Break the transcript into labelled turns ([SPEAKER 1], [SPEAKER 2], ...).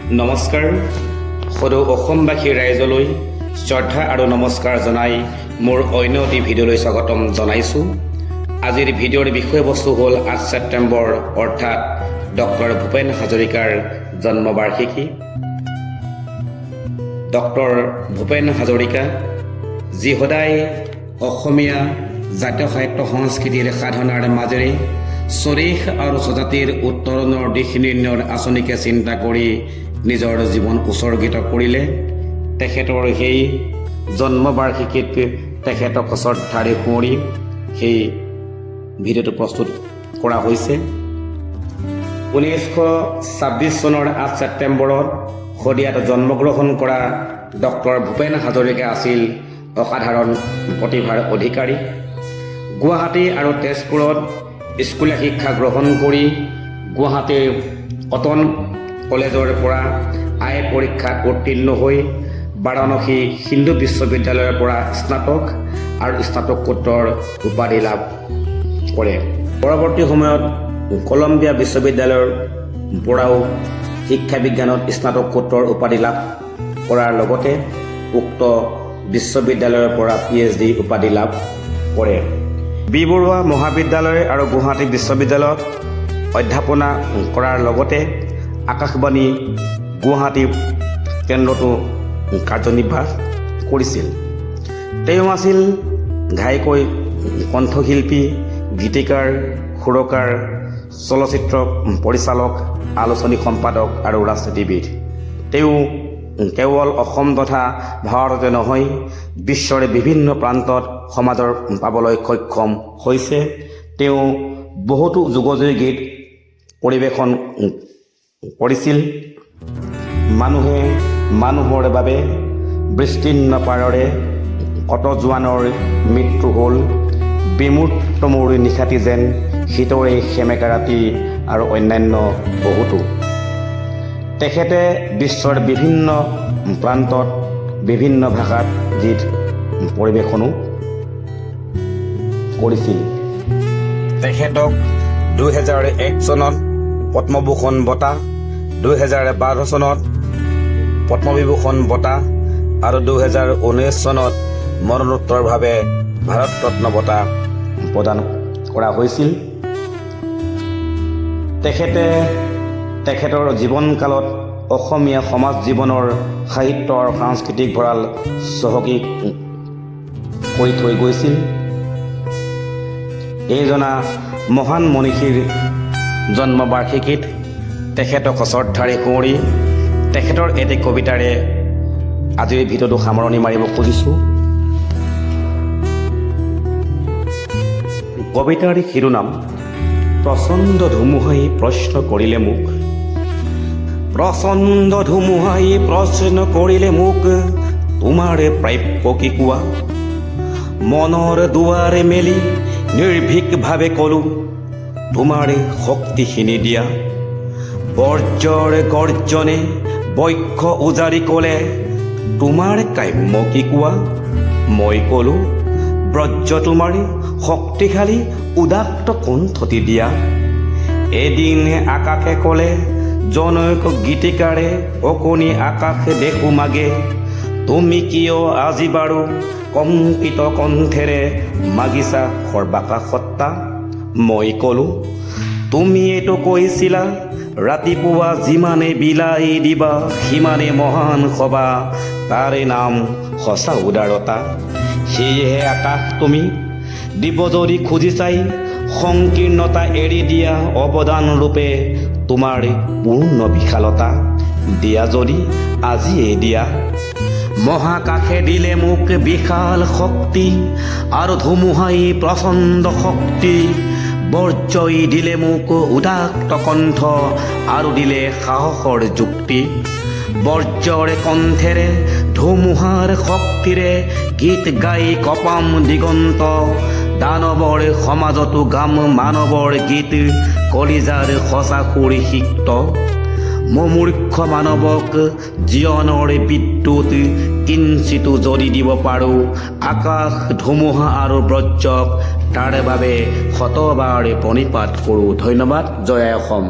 [SPEAKER 1] নমস্কাৰ সদৌ অসমবাসী ৰাইজলৈ শ্ৰদ্ধা আৰু নমস্কাৰ জনাই মোৰ অন্য এটি ভিডিঅ'লৈ স্বাগতম জনাইছোঁ। আজিৰ ভিডিঅ'ৰ বিষয়বস্তু হ'ল 8 ছেপ্টেম্বৰ অৰ্থাৎ ডক্টৰ ভূপেন হাজৰিকাৰ জন্মবাৰ্ষিকী। ডক্টৰ ভূপেন হাজৰিকা যি সদায় অসমীয়া জাতীয় সাহিত্য সংস্কৃতিৰ সাধনাৰ মাজেৰে স্বদেশ আৰু স্বজাতিৰ উত্তৰণৰ দিশ নিৰ্ণয়ৰ আঁচনিকে চিন্তা কৰি নিজৰ জীৱন উৎসৰ্গিত কৰিলে। তেখেতৰ সেই জন্মবাৰ্ষিকীত তেখেতক শ্ৰদ্ধাৰে সুঁৱৰি সেই ভিডিঅ'টো প্ৰস্তুত কৰা হৈছে। 1926 চনৰ 8 ছেপ্টেম্বৰত শদিয়াত জন্মগ্ৰহণ কৰা ডক্টৰ ভূপেন হাজৰিকা আছিল অসাধাৰণ প্ৰতিভাৰ অধিকাৰী। গুৱাহাটী আৰু তেজপুৰত স্কুলীয়া শিক্ষা গ্ৰহণ কৰি গুৱাহাটীৰ কটন কলেজৰ পৰা আই পৰীক্ষাত উত্তীৰ্ণ হৈ বাৰাণসী হিন্দু বিশ্ববিদ্যালয়ৰ পৰা স্নাতক আৰু স্নাতকোত্তৰ উপাধি লাভ কৰে। পৰৱৰ্তী সময়ত কলম্বিয়া বিশ্ববিদ্যালয়ৰ পৰাও শিক্ষা বিজ্ঞানত স্নাতকোত্তৰ উপাধি লাভ কৰাৰ লগতে উক্ত বিশ্ববিদ্যালয়ৰ পৰা PhD উপাধি লাভ কৰে। বি বৰুৱা মহাবিদ্যালয় আৰু গুৱাহাটী বিশ্ববিদ্যালয়ত অধ্যাপনা কৰাৰ লগতে আকাশবাণী গুৱাহাটী কেন্দ্ৰতো কাৰ্যনিৰ্বাহ কৰিছিল। তেওঁ আছিল ঘাইকৈ কণ্ঠশিল্পী, গীতিকাৰ, সুৰকাৰ, চলচ্চিত্ৰ পৰিচালক, আলোচনী সম্পাদক আৰু ৰাজনীতিবিদ। তেওঁ কেৱল অসম তথা ভাৰততে নহয় বিশ্বৰ বিভিন্ন প্ৰান্তত সমাদৰ পাবলৈ সক্ষম হৈছে। তেওঁ বহুতো যুগজয়ী গীত পৰিৱেশন কৰিছিল। মানুহে মানুহৰ বাবে, বিস্তীৰ্ণ পাৰৰে কত জোৱানৰ মৃত্যু হ'ল, বিমূৰ্ত মোৰ নিশাতি যেন, শীতৰে সেমেকা ৰাতি আৰু অন্যান্য বহুতো। তেখেতে বিশ্বৰ বিভিন্ন প্ৰান্তত বিভিন্ন ভাষাত গীত পৰিৱেশনো কৰিছিল। তেখেতক 2001 চনত পদ্মভূষণ বঁটা, 2012 চনত পদ্মবিভূষণ বঁটা আৰু 2019 চনত মৰণোত্তৰভাৱে ভাৰত ৰত্ন বঁটা প্ৰদান কৰা হৈছিল। তেখেতৰ জীৱনকালত অসমীয়া সমাজ জীৱনৰ সাহিত্য আৰু সাংস্কৃতিক ভঁৰাল চহকী কৰি থৈ গৈছিল। এইজনা মহান মনীষীৰ জন্মবাৰ্ষিকীত তেখেতক শ্ৰদ্ধাৰে সুঁৱৰি তেখেতৰ এটি কবিতাৰে আজিৰ ভিডিঅ'টো সামৰণি মাৰিব খুজিছোঁ। কবিতাৰ শিৰোনাম প্ৰচণ্ড ধুমুহাই প্ৰশ্ন কৰিলে মোক, প্ৰচণ্ড ধুমুহাই প্ৰশ্ন কৰিলে মোক, তোমাৰ প্ৰাপ্য কি কোৱা? মনৰ দুৱাৰে মেলি নিৰ্ভীকভাৱে ক'লো, তোমাৰ শক্তিখিনি দিয়া। বৰ্জৰ গৰ্জনে বক্ষ উজাৰি ক'লে, তোমাৰ কাম্য কি কোৱা? মই ক'লো, ব্ৰজ তোমাৰ শক্তিশালী উদাত্ত কণ্ঠটি দিয়া। এদিন আকাশে ক'লে, জনৈক গীতিকাৰে, অকণি আকাশ দেখো মাগে, তুমি কিয় আজি বাৰু কম্পিত কণ্ঠেৰে মাগিছা সৰ্বাকাশত্তা? মই ক'লো, তুমি এইটো কৈছিলা, ৰাতিপুৱা যিমানে বিলাই দিবা সিমানে মহান হবা, তাৰে নাম সঁচা উদাৰতা। সেয়েহে আকাশ তুমি দিব যদি খুজিছাই, সংকীৰ্ণতা এৰি দিয়া অৱদান ৰূপে তোমাৰ পূৰ্ণ বিশালতা। দিয়া যদি আজিয়ে দিয়া। মহাকাশে দিলে মোক বিশাল শক্তি আৰু ধুমুহাই প্ৰচণ্ড শক্তি, বৰ্জই দিলে মোক উদাত্ত কণ্ঠ আৰু দিলে সাহসৰ যুক্তি। বৰ্জৰ কণ্ঠেৰে ধুমুহাৰ শক্তিৰে গীত গাই কপাম দিগন্ত, দানৱৰ সমাজতো গাম মানৱৰ গীত, কলিজাৰ সঁচা সুৰ সিক্ত। মূৰ্খ মানৱক জীৱনৰ বিদ্যুৎ কিঞ্চিতো যদি দিব পাৰোঁ, আকাশ ধুমুহা আৰু ব্ৰজক তাৰ বাবে শতবাৰ প্ৰণিপাত কৰোঁ। ধন্যবাদ। জয় অসম।